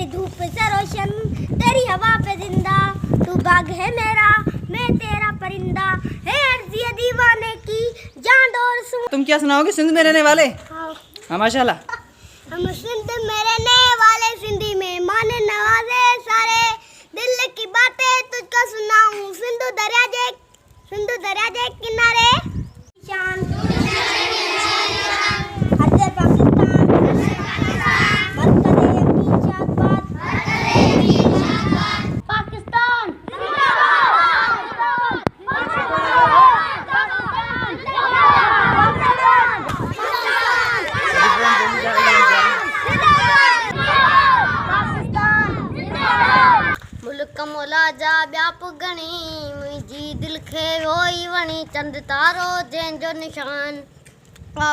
तेरी धूप से रोशन, तेरी हवा पे जिंदा, तू बाग है मेरा, मैं तेरा परिंदा, है अर्जी दीवाने की जान और सुन। तुम क्या सुनाओगे सिंध में रहने वाले? हाँ माशाल्लाह। हम सिंध में रहने वाले, सिंधी में माने नवाजे सारे, दिल की बातें तुझको सुनाऊं, सिंधु दरिया के किनारे शान हदे पाकिस्तान बरकत अपनी चाँद बात पाकिस्तान मुल्क मोला जा व्याप गणी, मुझी दिल खे होई वणी, चंद तारो जंहिंजो निशान,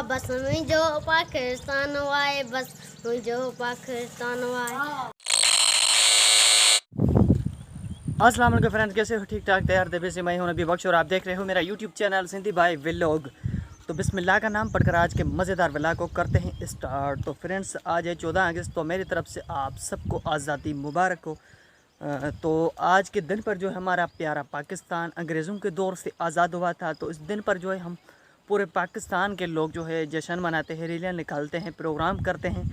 बस मुझो पाकिस्तान वाए, बस मुझो पाकिस्तान वाए। अस्सलाम वालेकुम फ्रेंड्स, कैसे हो? ठीक ठाक तैयार देवे से मैं हूं नबी बख्श और आप देख रहे हो मेरा यूट्यूब चैनल सिंधी भाई व्लॉग। तो बिस्मिल्लाह का नाम पढ़कर आज के मज़ेदार व्लॉग को करते हैं स्टार्ट। तो फ्रेंड्स आज है 14 अगस्त, तो मेरी तरफ से आप सबको आज़ादी मुबारक हो। तो आज के दिन पर जो है हमारा प्यारा पाकिस्तान अंग्रेज़ों के दौर से आज़ाद हुआ था। तो इस दिन पर जो है हम पूरे पाकिस्तान के लोग जो है जश्न मनाते हैं, रैलियाँ निकालते हैं, प्रोग्राम करते हैं।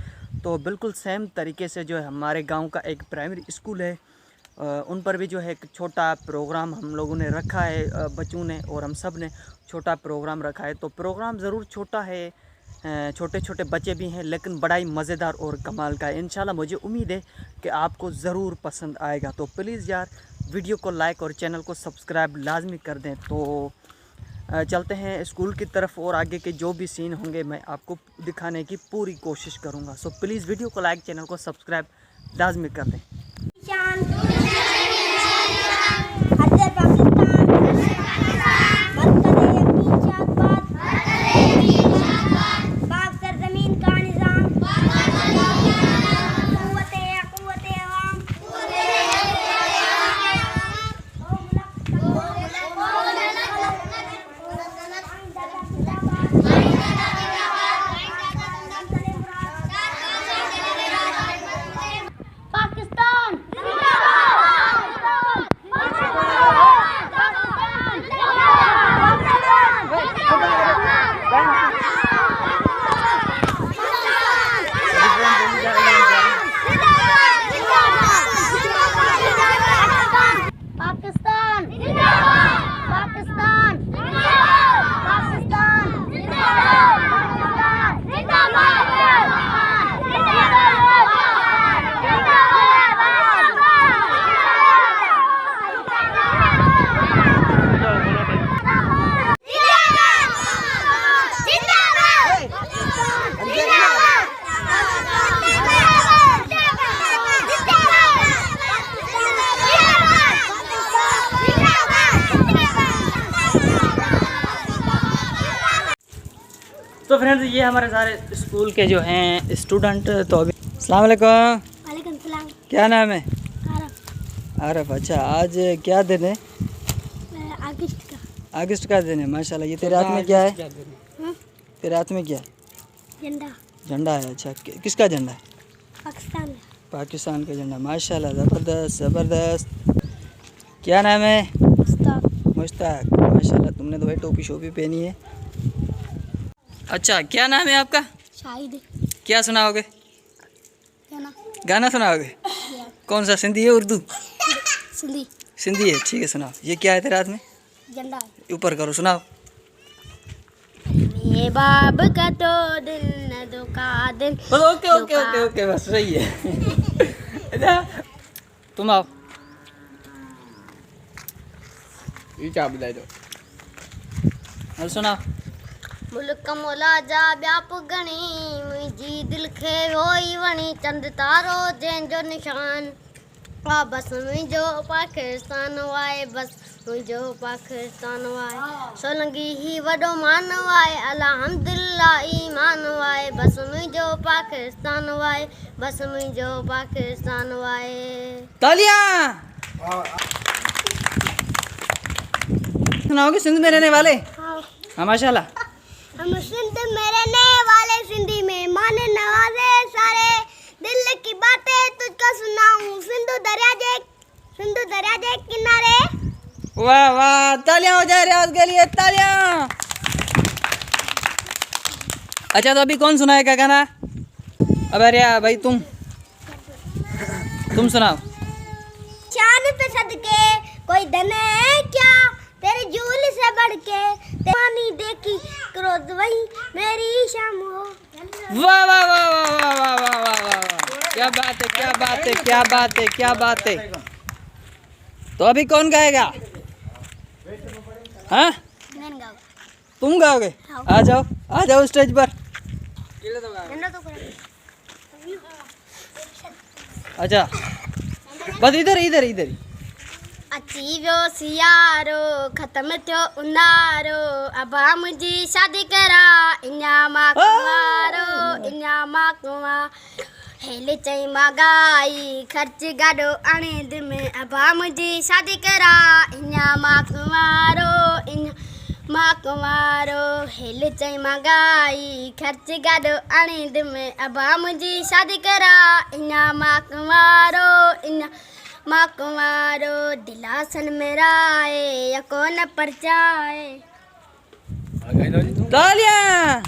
तो बिल्कुल सेम तरीके से जो है हमारे गांव का एक प्राइमरी स्कूल है, उन पर भी जो है एक छोटा प्रोग्राम हम लोगों ने रखा है, बच्चों ने और हम सब ने छोटा प्रोग्राम रखा है। तो प्रोग्राम ज़रूर छोटा है, छोटे छोटे बच्चे भी हैं, लेकिन बड़ा ही मज़ेदार और कमाल का है। इंशाल्लाह मुझे उम्मीद है कि आपको ज़रूर पसंद आएगा। तो प्लीज़ यार वीडियो को लाइक और चैनल को सब्सक्राइब लाजमी कर दें। तो चलते हैं स्कूल की तरफ और आगे के जो भी सीन होंगे मैं आपको दिखाने की पूरी कोशिश करूँगा। सो प्लीज़ वीडियो को लाइक, चैनल को सब्सक्राइब लाजमी कर दें। हदे पाकिस्तान बरकत अपनी चाँद बात पाक सरजमीन का निज़ाम कुव्वते अवाम पाकिस्तान तो फ्रेंड्स ये हमारे सारे स्कूल के जो हैं स्टूडेंट। तो अभी अस्सलाम वालेकुम। वालेकुम सलाम। क्या नाम है? आरफ। आरफ। अच्छा, आज क्या दिन है? अगस्त का दिन है। माशाल्लाह। ये तेरे हाथ में क्या है? तेरे हाथ में क्या है? झंडा है। अच्छा, किसका झंडा है? पाकिस्तान का झंडा। माशाल्लाह, ज़बरदस्त ज़बरदस्त। क्या नाम है? मुश्ताक। माशाल्लाह, तुमने तो भाई टोपी शोपी पहनी है। अच्छा, क्या नाम है आपका? शाहिद। क्या सुनाओगे? गाना सुनाओगे? कौन सा, सिंधी है उर्दू? सिंधी है। ठीक है, सुनाओ। ये क्या है तेरे हाथ में? झंडा। ऊपर करो, सुनाओ। मेरे बाप का तो दिल न दुखा दिल। ओके ओके ओके ओके, बस सही है। तुम आओ। ये क्या बुलाए दो और सुनाओ। मुल्क मोला जा व्याप गणी, मुझी दिल खे होई वणी, चंद तारो जंहिंजो निशान, बस मुझो पाकिस्तान वाए, बस मुझो पाकिस्तान वाए। सोलंगी ही वडो मान वाए, अल्हम्दुलिल्लाह ईमान वाए, बस मुझो पाकिस्तान वाए, बस मुझो पाकिस्तान वाए। तालियां। सुनाओगे सिंध में रहने वाले? हाँ माशाल्लाह। हम सिंध में रहने वाले, सिंधी में माने नवाजे सारे, दिल की बातें तुझको सुना वाह वाह, तालियां हो जाए रियाज के लिए, तालियां। अच्छा तो अभी कौन सुनाएगा गाना? अबे रिया भाई तुम सुनाओ। चांद पे सदके कोई धन है क्या, तेरे झूल से बढ़ के पानी देखी क्रोध वही मेरी शाम हो। वाह वाह वाह वाह वाह वाह वाह वाह वाह, क्या बात है, क्या बात है, क्या बात है, क्या बात है। तो अभी कौन गाएगा? हाँ तुम गाओगे? आ जाओ स्टेज पर। अच्छा बस इधर इधर इधर। अची वियो सियारो ख़त्म थियो उन्हारो, अब मुंहिंजी शादी करा इञा मां कुंवारो, इञा मां कुंवारो। हेल चई मां गाई ख़र्च गाॾो आणे दिम में, अब मुंहिंजी शादी करा इञा मां कुंवारो, इञा मां कुंवारो। हेल चई मां गाई ख़र्च गाॾो आणे दिम में, अब मुंहिंजी शादी करा इञा मां कुंवारो, इञा मां कुंवारो। दिलासन मेरा है या कौन परचाए। तालियां।